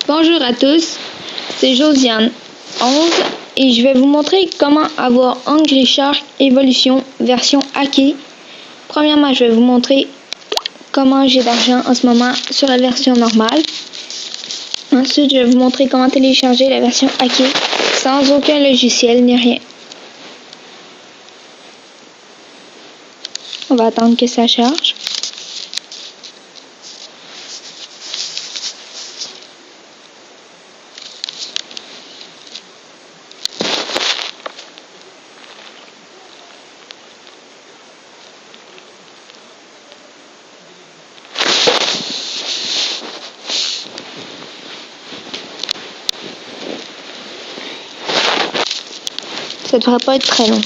Bonjour à tous, c'est Josiane 11 et je vais vous montrer comment avoir Angry Shark Evolution version hackée. Premièrement, je vais vous montrer comment j'ai d'argent en ce moment sur la version normale. Ensuite, je vais vous montrer comment télécharger la version hackée sans aucun logiciel ni rien. On va attendre que ça charge. Ça devrait pas être très long.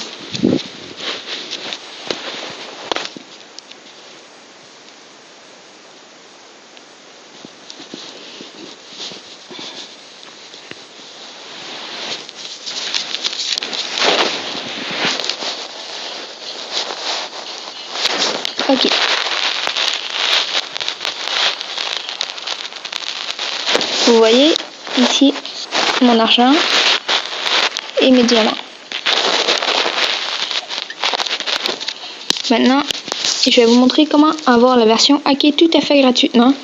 Ok. Vous voyez ici mon argent et mes diamants. Maintenant, je vais vous montrer comment avoir la version hackée tout à fait gratuitement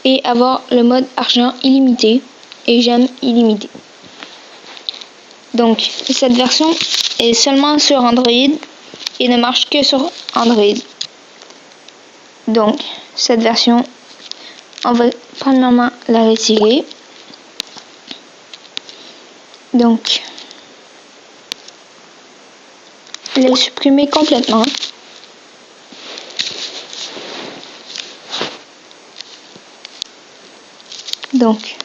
et avoir le mode argent illimité et gemme illimité. Donc, cette version est seulement sur Android et ne marche que sur Android. Donc, cette version, on va premièrement la retirer. Donc, la supprimer complètement. Donc,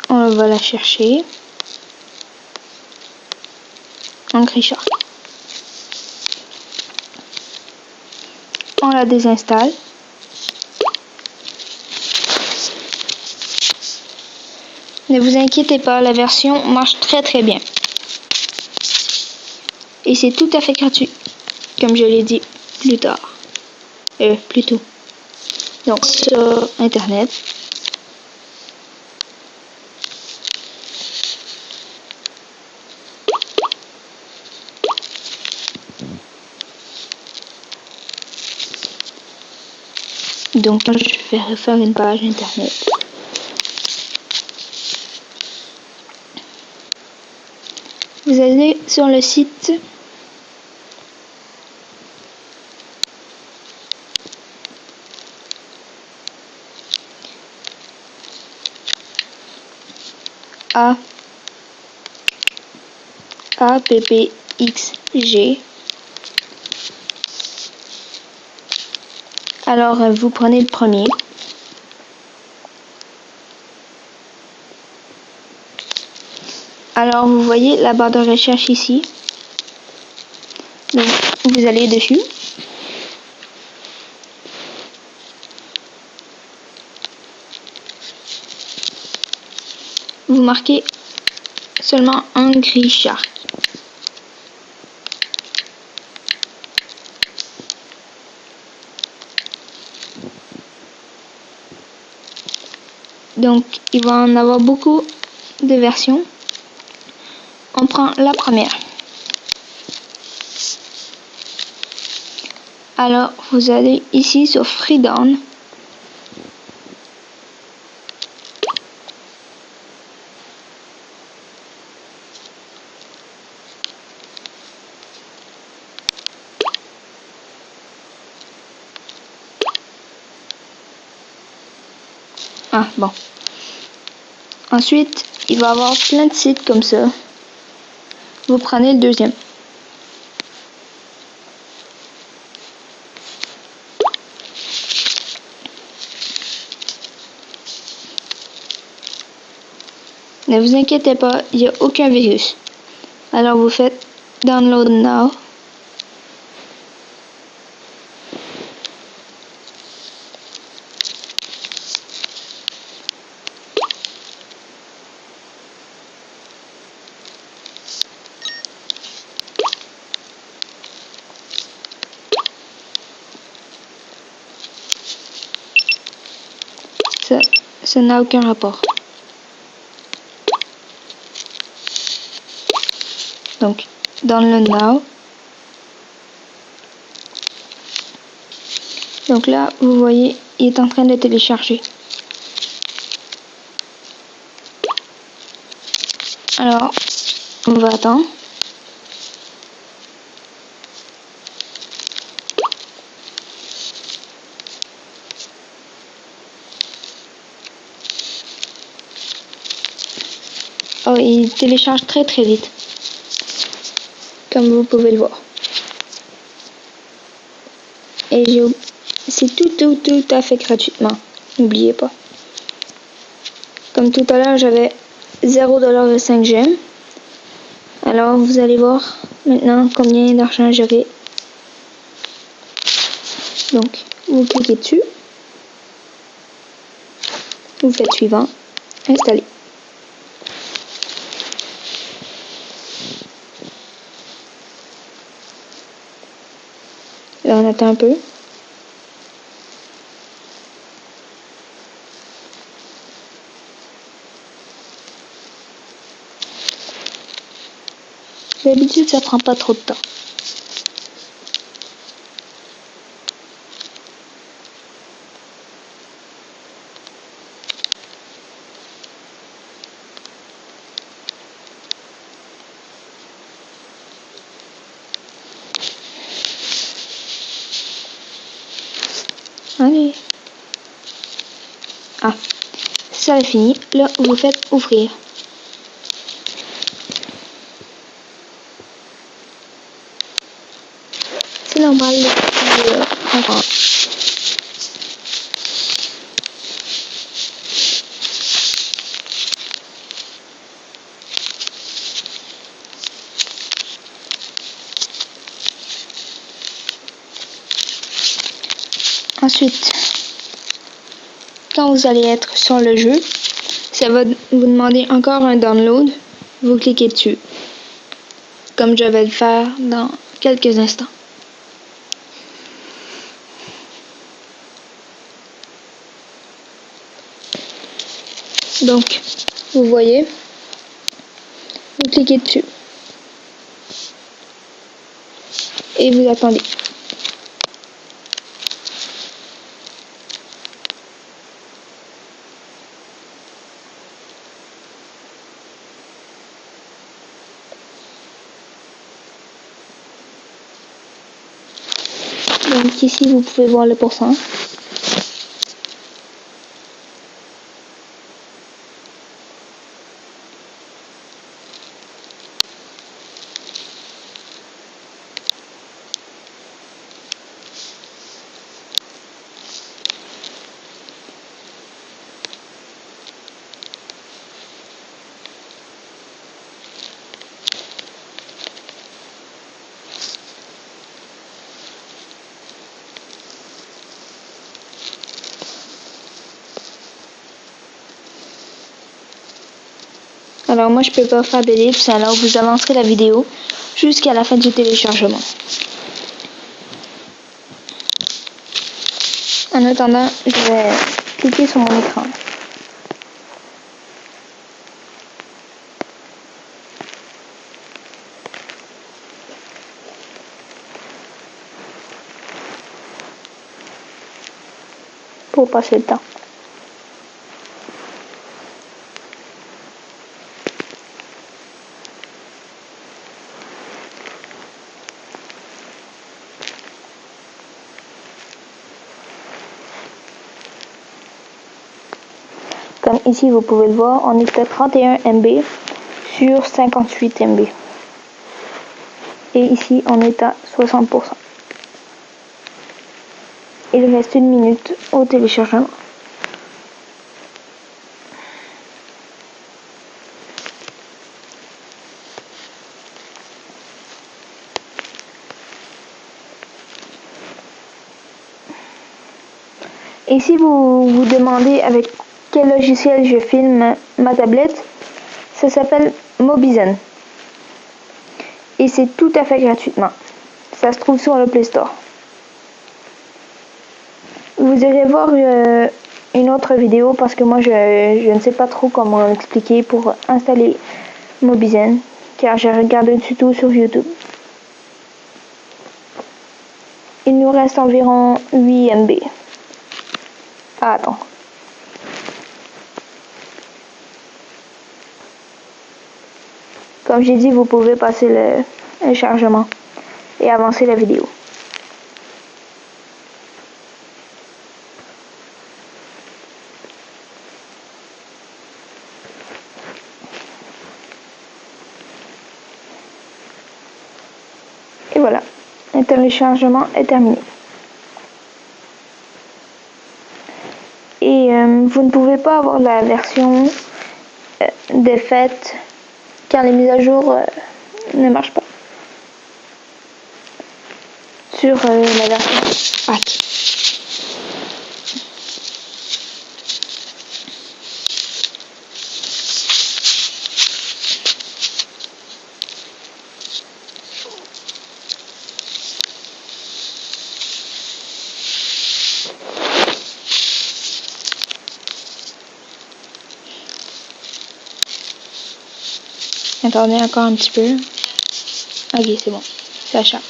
on va la chercher. Angry Shark. On la désinstalle. Ne vous inquiétez pas, la version marche très bien. Et c'est tout à fait gratuit, comme je l'ai dit plus tôt. Donc sur Internet. Donc je vais refaire une page Internet. Vous allez sur le site APPXG. Alors vous prenez le premier. Alors vous voyez la barre de recherche ici. Donc vous allez dessus. Vous marquez seulement Angry Shark. Donc il va en avoir beaucoup de versions. On prend la première. Alors vous allez ici sur Freedown. Ah bon. Ensuite, il va y avoir plein de sites comme ça. Vous prenez le deuxième. Ne vous inquiétez pas, il n'y a aucun virus. Alors vous faites Download Now. Ça n'a aucun rapport. Donc, dans le Now. Donc là, vous voyez, il est en train de télécharger. Alors, on va attendre. Oh, il télécharge très vite, comme vous pouvez le voir. Et c'est tout à fait gratuitement. N'oubliez pas. Comme tout à l'heure, j'avais 0$ de 5 gemmes. Alors, vous allez voir maintenant combien d'argent j'aurai. Donc, vous cliquez dessus. Vous faites suivant. Installer. Là, on attend un peu. D'habitude, ça prend pas trop de temps. Allez. Ah, ça est fini. Là, vous faites ouvrir. C'est normal. Ensuite, quand vous allez être sur le jeu, ça va vous demander encore un download. Vous cliquez dessus, comme je vais le faire dans quelques instants. Donc, vous voyez, vous cliquez dessus et vous attendez. Donc ici, vous pouvez voir le pourcent. Alors moi je peux pas faire d'ellipse, alors vous avancerez la vidéo jusqu'à la fin du téléchargement. En attendant, je vais cliquer sur mon écran. Pour passer le temps. Comme ici vous pouvez le voir, on est à 31 MB sur 58 MB. Et ici on est à 60%. Il reste 1 minute au téléchargement. Et si vous vous demandez avec quel logiciel je filme ma tablette, ça s'appelle Mobizen. Et c'est tout à fait gratuitement. Ça se trouve sur le Play Store. Vous irez voir une autre vidéo parce que moi je ne sais pas trop comment expliquer pour installer Mobizen car j'ai regardé un tuto sur YouTube. Il nous reste environ 8 MB. Ah, attends. Comme j'ai dit, vous pouvez passer le chargement et avancer la vidéo. Et voilà, le téléchargement est terminé. Et vous ne pouvez pas avoir la version défaite car les mises à jour ne marchent pas sur la version hack. Attendez encore un petit peu. Ok, c'est bon. Ça charge.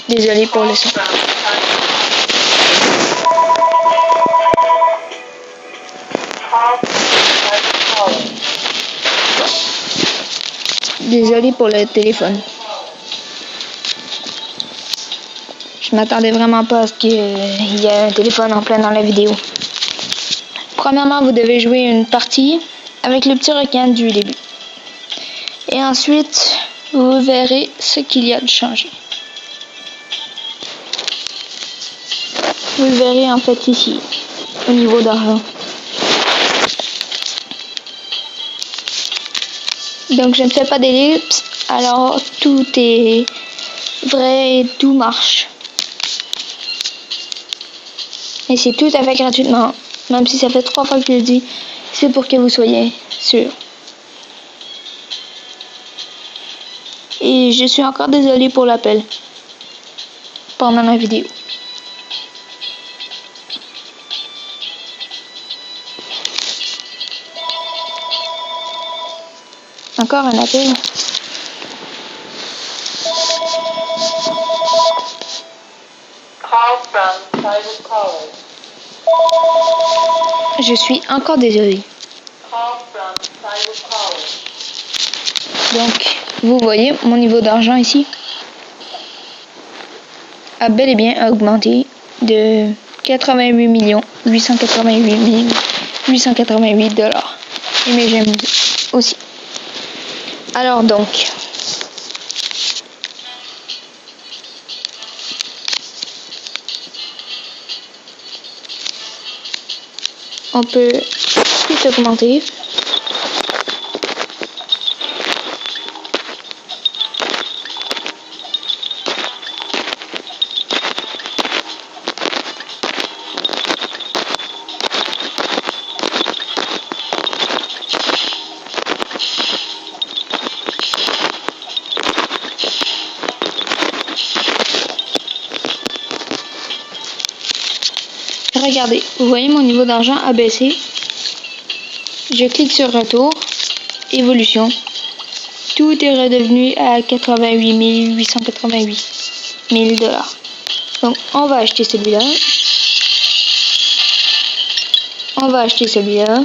Désolé pour le son. Désolé pour le téléphone. Je m'attendais vraiment pas à ce qu'il y ait un téléphone en plein dans la vidéo. Premièrement, vous devez jouer une partie avec le petit requin du début. Et ensuite, vous verrez ce qu'il y a de changé. Vous le verrez en fait ici, au niveau d'argent. Donc je ne fais pas d'ellipse, alors tout est vrai et tout marche. Et c'est tout à fait gratuitement, même si ça fait 3 fois que je le dis, c'est pour que vous soyez sûr. Et je suis encore désolée pour l'appel pendant la vidéo. Encore un appel. Je suis encore désolée. Donc, vous voyez, mon niveau d'argent ici a bel et bien augmenté de 88 888 888 $. Et mes j'aime aussi. Alors donc, on peut tout augmenter. Regardez, vous voyez mon niveau d'argent a baissé. Je clique sur retour, évolution. Tout est redevenu à 88 888 000 $. Donc on va acheter celui-là. On va acheter celui-là.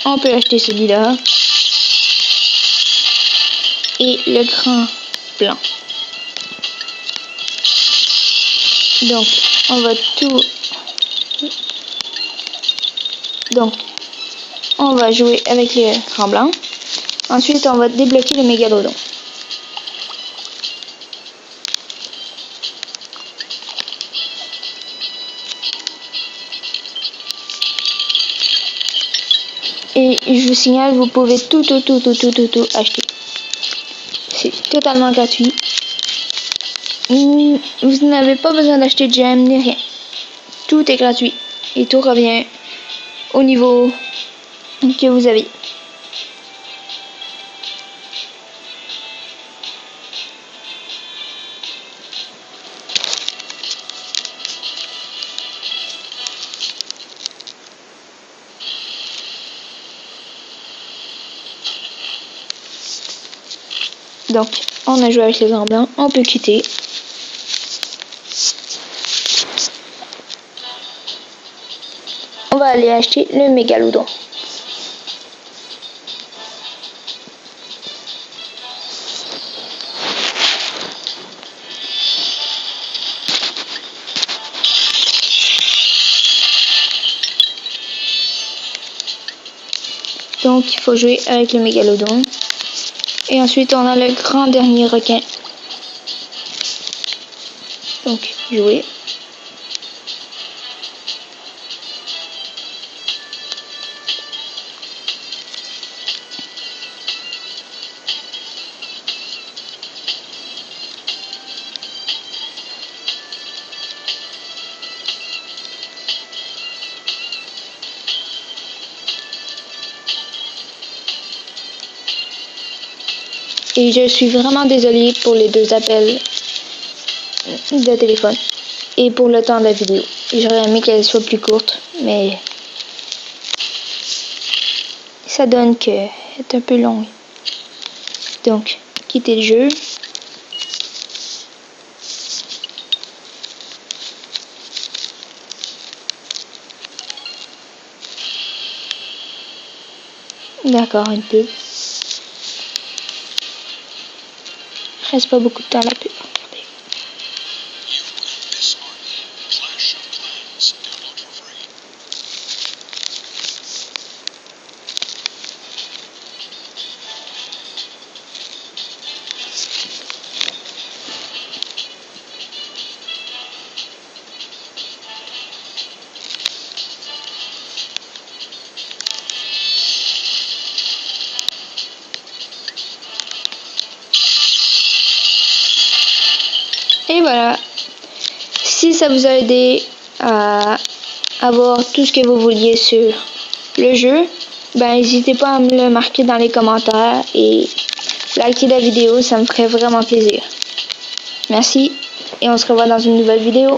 On peut acheter celui-là. Et le grand blanc. Donc, on va tout... Donc, on va jouer avec le grand blanc. Ensuite, on va débloquer le mégalodon. Et je vous signale, vous pouvez tout acheter. C'est totalement gratuit. vous n'avez pas besoin d'acheter de gemmes ni rien. Tout est gratuit et tout revient au niveau que vous avez. Donc, on a joué avec les grands blancs, on peut quitter. On va aller acheter le mégalodon. Donc, il faut jouer avec le mégalodon. Et ensuite, on a le grand dernier requin. Donc, jouer. Et je suis vraiment désolée pour les 2 appels de téléphone et pour le temps de la vidéo. J'aurais aimé qu'elle soit plus courte, mais ça donne qu'elle est un peu longue. Donc, quitter le jeu. D'accord, une pub. Reste pas beaucoup de temps à la pub. Regardez. Et voilà, si ça vous a aidé à avoir tout ce que vous vouliez sur le jeu, ben n'hésitez pas à me le marquer dans les commentaires et liker la vidéo, ça me ferait vraiment plaisir. Merci et on se revoit dans une nouvelle vidéo.